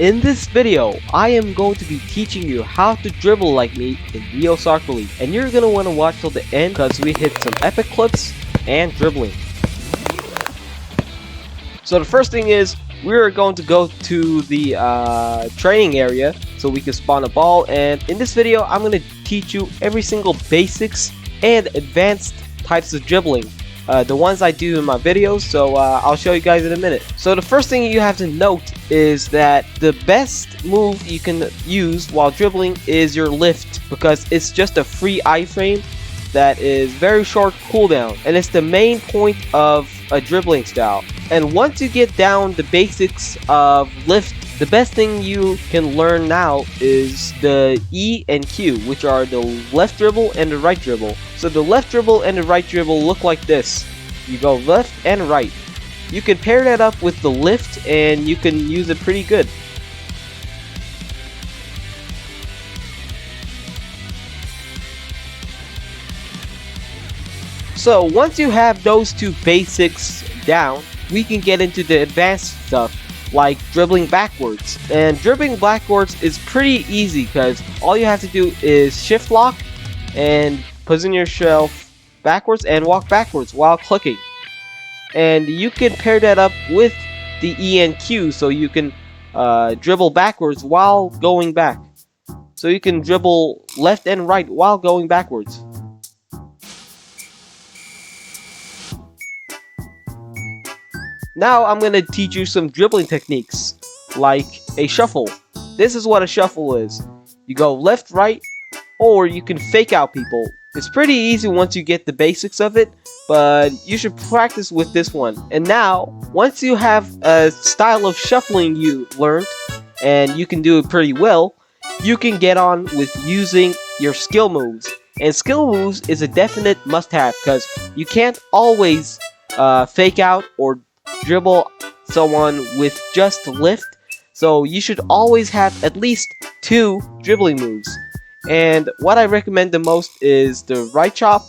In this video, I am going to be teaching you how to dribble like me in Neo Soccer League, and you're going to want to watch till the end because we hit some epic clips and dribbling. So the first thing is, we're going to go to the training area so we can spawn a ball, and in this video I'm going to teach you every single basics and advanced types of dribbling. The ones I do in my videos, so I'll show you guys in a minute. So the first thing you have to note is that the best move you can use while dribbling is your lift, because it's just a free iframe that is very short cooldown, and it's the main point of a dribbling style. And once you get down the basics of lift, the best thing you can learn now is the E and Q, which are the left dribble and the right dribble. So the left dribble and the right dribble look like this. You go left and right. You can pair that up with the lift and you can use it pretty good. So once you have those two basics down, we can get into the advanced stuff, like dribbling backwards. And dribbling backwards is pretty easy because all you have to do is shift lock and position yourself backwards and walk backwards while clicking. And you can pair that up with the E and Q so you can dribble backwards while going back. So you can dribble left and right while going backwards. Now I'm going to teach you some dribbling techniques, like a shuffle. This is what a shuffle is. You go left, right, or you can fake out people. It's pretty easy once you get the basics of it, but you should practice with this one. And now, once you have a style of shuffling you learned, and you can do it pretty well, you can get on with using your skill moves. And skill moves is a definite must-have, because you can't always fake out or dribble someone with just lift, so you should always have at least 2 dribbling moves. And what I recommend the most is the right chop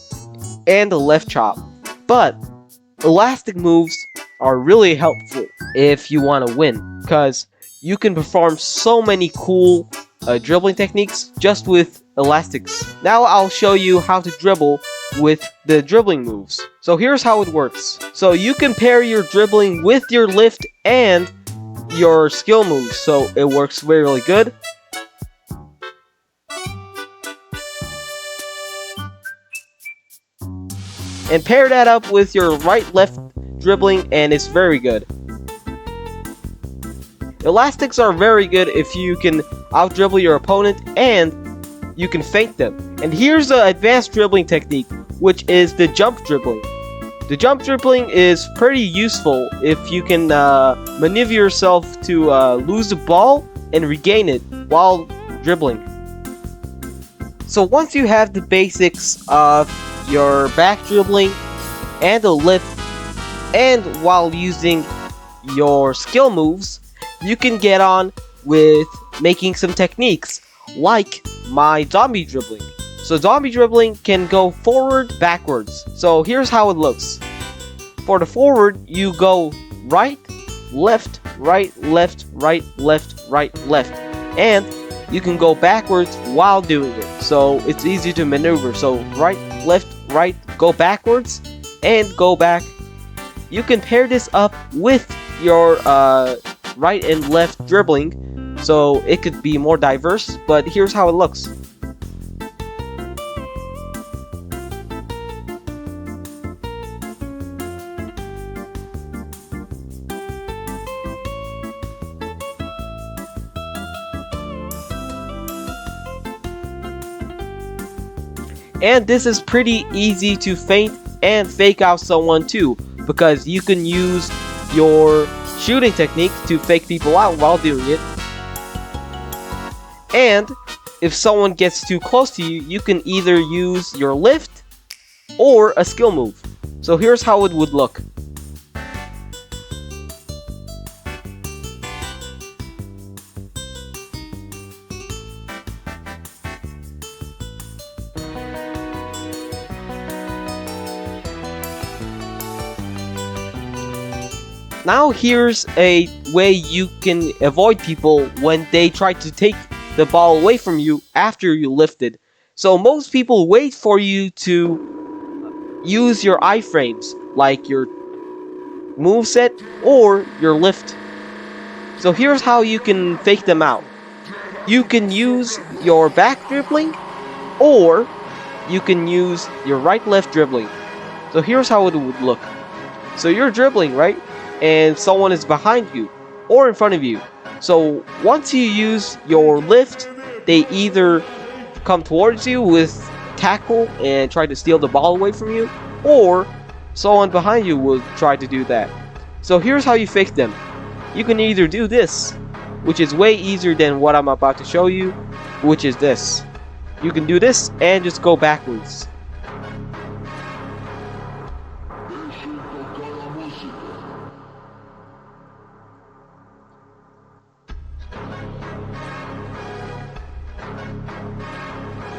and the left chop. But elastic moves are really helpful if you want to win, because you can perform so many cool dribbling techniques just with elastics. Now I'll show you how to dribble with the dribbling moves. So here's how it works. So you can pair your dribbling with your lift and your skill moves, so it works really good. And pair that up with your right-left dribbling and it's very good. Elastics are very good if you can out-dribble your opponent and you can feint them. And here's the advanced dribbling technique, which is the jump dribbling. The jump dribbling is pretty useful if you can maneuver yourself to lose the ball and regain it while dribbling. So once you have the basics of your back dribbling and the lift, and while using your skill moves, you can get on with making some techniques like my zombie dribbling. So zombie dribbling can go forward, backwards. So here's how it looks. For the forward, you go right, left, right, left, right, left, right, left. And you can go backwards while doing it. So it's easy to maneuver. So right, left, right, go backwards, and go back. You can pair this up with your right and left dribbling, so it could be more diverse, but here's how it looks. And this is pretty easy to feint and fake out someone too, because you can use your shooting technique to fake people out while doing it. And if someone gets too close to you, you can either use your lift or a skill move. So here's how it would look. Now here's a way you can avoid people when they try to take the ball away from you after you lifted. So most people wait for you to use your iframes, like your moveset or your lift. So here's how you can fake them out. You can use your back dribbling, or you can use your right-left dribbling. So here's how it would look. So you're dribbling, right? And someone is behind you or in front of you. So once you use your lift, they either come towards you with tackle and try to steal the ball away from you, or someone behind you will try to do that. So here's how you fake them. You can either do this, which is way easier than what I'm about to show you, which is this. You can do this and just go backwards.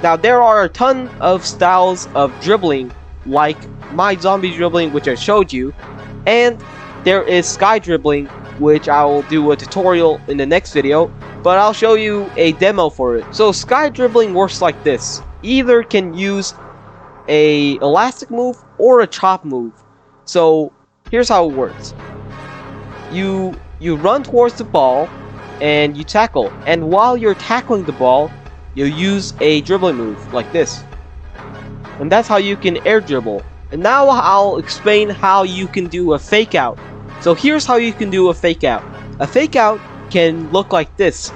Now there are a ton of styles of dribbling, like my zombie dribbling, which I showed you, and there is sky dribbling, which I will do a tutorial in the next video, but I'll show you a demo for it. So sky dribbling works like this. Either can use a elastic move or a chop move. So here's how it works. You run towards the ball and you tackle, and while you're tackling the ball, you use a dribbling move like this. And that's how you can air dribble. And now I'll explain how you can do a fake out. So here's how you can do a fake out. A fake out can look like this.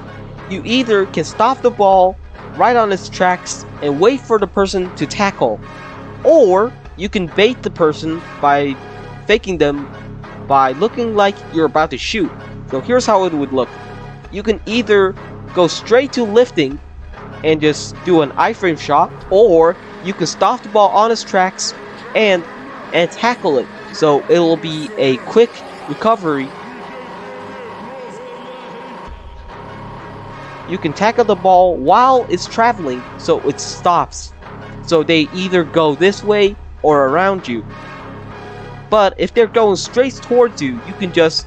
You either can stop the ball right on its tracks and wait for the person to tackle, or you can bait the person by faking them by looking like you're about to shoot. So here's how it would look. You can either go straight to lifting and just do an iframe shot, or you can stop the ball on its tracks and tackle it. So it will be a quick recovery. You can tackle the ball while it's traveling, so it stops. So they either go this way or around you. But if they're going straight towards you, you can just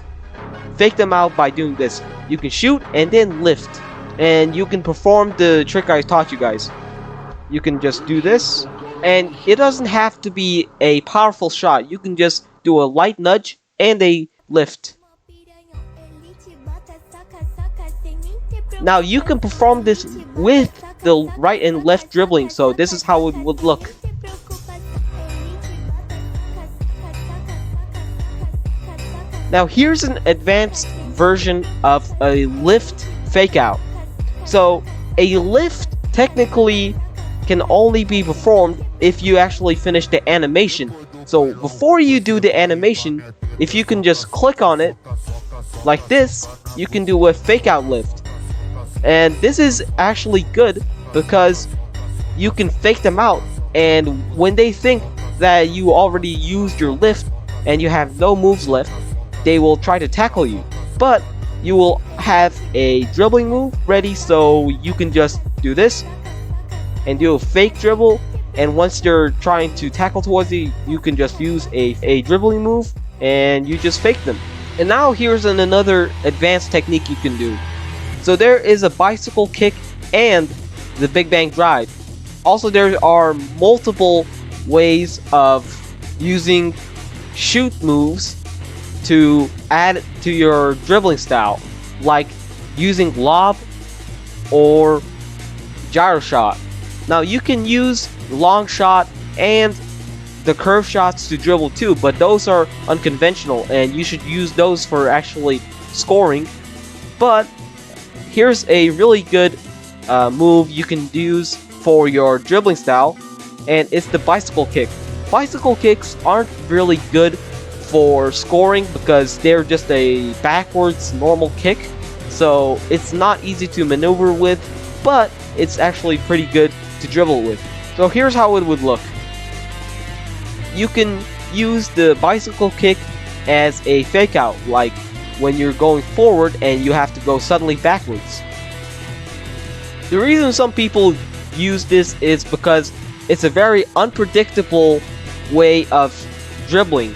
fake them out by doing this. You can shoot and then lift, and you can perform the trick I taught you guys. You can just do this, and it doesn't have to be a powerful shot. You can just do a light nudge and a lift. Now you can perform this with the right and left dribbling, so this is how it would look. Now here's an advanced version of a lift fake out. So a lift technically can only be performed if you actually finish the animation. So before you do the animation, if you can just click on it like this, you can do a fake out lift. And this is actually good because you can fake them out, and when they think that you already used your lift and you have no moves left, they will try to tackle you. But you will have a dribbling move ready, so you can just do this and do a fake dribble, and once they're trying to tackle towards you, you can just use a dribbling move and you just fake them. And now here's another advanced technique you can do. So there is a bicycle kick and the Big Bang Drive. Also, there are multiple ways of using shoot moves to add to your dribbling style, like using lob or gyro shot. Now you can use long shot and the curve shots to dribble too, but those are unconventional and you should use those for actually scoring. But here's a really good move you can use for your dribbling style, and it's the bicycle kick. Bicycle kicks aren't really good for scoring because they're just a backwards normal kick, so it's not easy to maneuver with, but it's actually pretty good to dribble with. So here's how it would look. You can use the bicycle kick as a fake out, like when you're going forward and you have to go suddenly backwards. The reason some people use this is because it's a very unpredictable way of dribbling.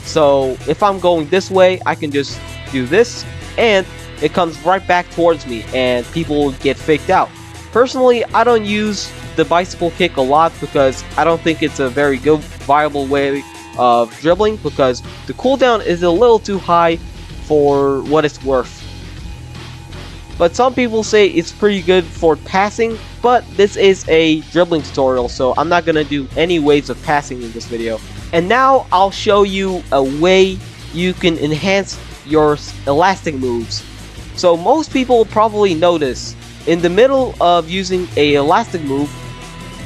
So if I'm going this way, I can just do this, and it comes right back towards me, and people get faked out. Personally, I don't use the bicycle kick a lot because I don't think it's a very good, viable way of dribbling, because the cooldown is a little too high for what it's worth. But some people say it's pretty good for passing, but this is a dribbling tutorial, so I'm not gonna do any ways of passing in this video. And now I'll show you a way you can enhance your elastic moves. So most people probably notice in the middle of using a elastic move,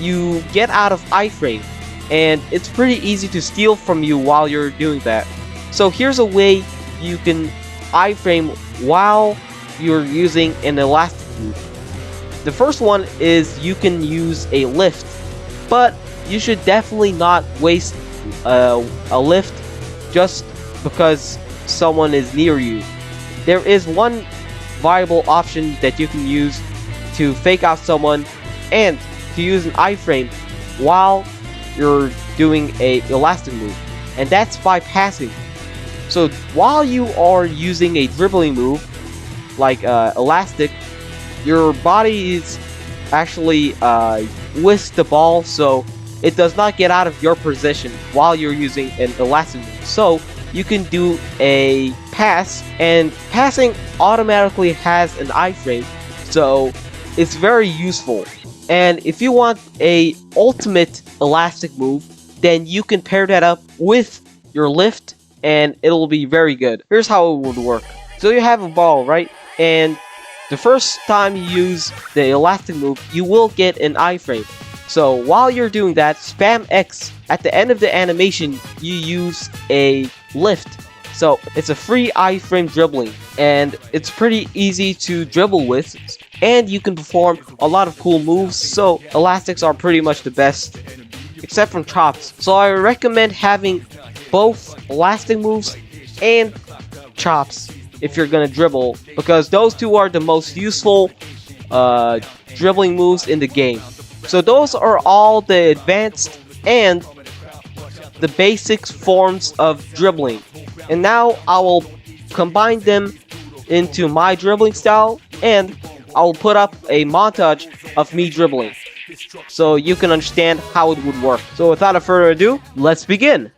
you get out of iframe, and it's pretty easy to steal from you while you're doing that. So here's a way you can iframe while you're using an elastic move. The first one is you can use a lift, but you should definitely not waste a lift just because someone is near you. There is one viable option that you can use to fake out someone and to use an iframe while you're doing a elastic move, and that's by passing. So while you are using a dribbling move like elastic, your body is actually whisks the ball, so it does not get out of your position while you're using an elastic move. So you can do a pass, and passing automatically has an iframe, so it's very useful. And if you want a ultimate elastic move, then you can pair that up with your lift, and it'll be very good. Here's how it would work. So you have a ball, right? And the first time you use the elastic move, you will get an iframe. So while you're doing that, spam X. At the end of the animation, you use a lift. So it's a free iframe dribbling, and it's pretty easy to dribble with, and you can perform a lot of cool moves. So elastics are pretty much the best, except from chops. So I recommend having both elastic moves and chops if you're gonna dribble, because those two are the most useful dribbling moves in the game. So those are all the advanced and the basic forms of dribbling. And now I will combine them into my dribbling style, and I will put up a montage of me dribbling so you can understand how it would work. So without further ado, let's begin!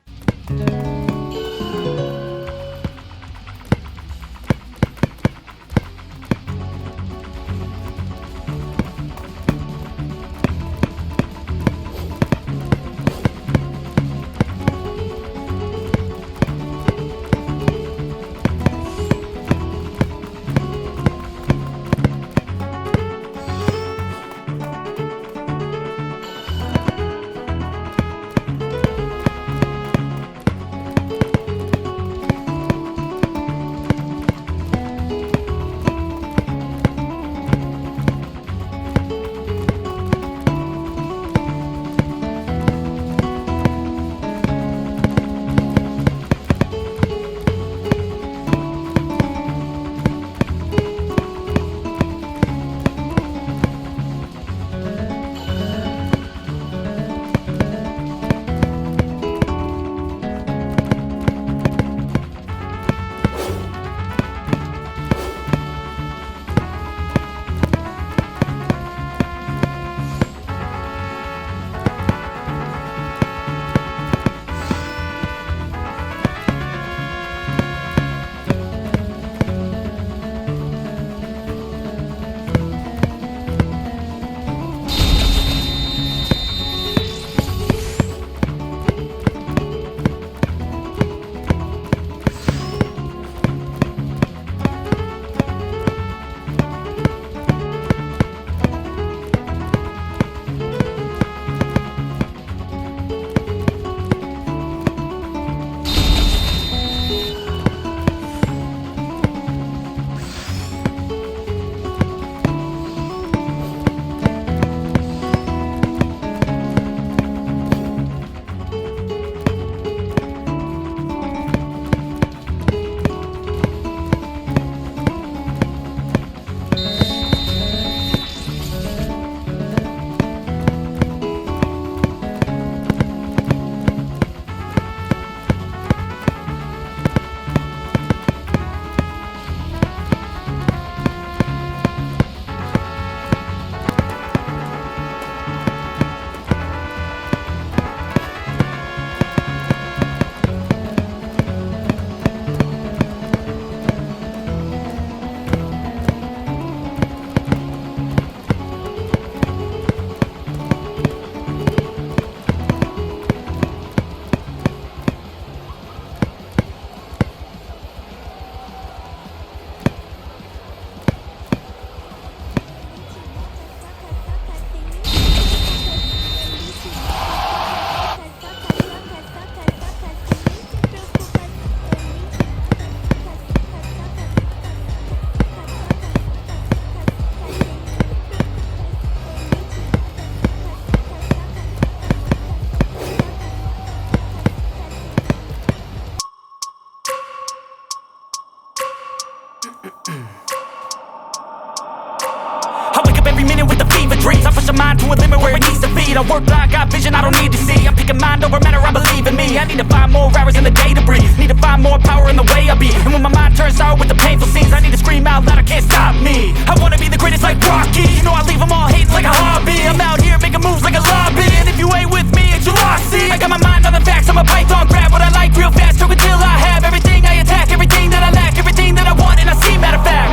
up every minute with the fever dreams. I push a mind to a limit where it needs to feed. I work blind, got vision I don't need to see. I'm picking mind over matter, I believe in me. I need to find more hours in the day to breathe. Need to find more power in the way I be. And when my mind turns sour with the painful scenes, I need to scream out loud, I can't stop me. I wanna be the greatest like Rocky. You know I leave them all hating like a hobby. I'm out here making moves like a lobby. And if you ain't with me, it's your loss, see. I got my mind on the facts, I'm a python, grab what I like real fast. Stroke until I have everything I attack, everything that I lack, everything that I want and I see, matter of fact.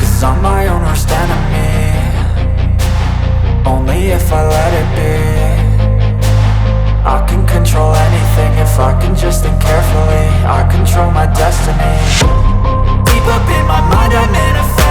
Cause I'm my own worst enemy. Only if I let it be. I can control anything if I can just think carefully. I control my destiny. Deep up in my mind I manifest.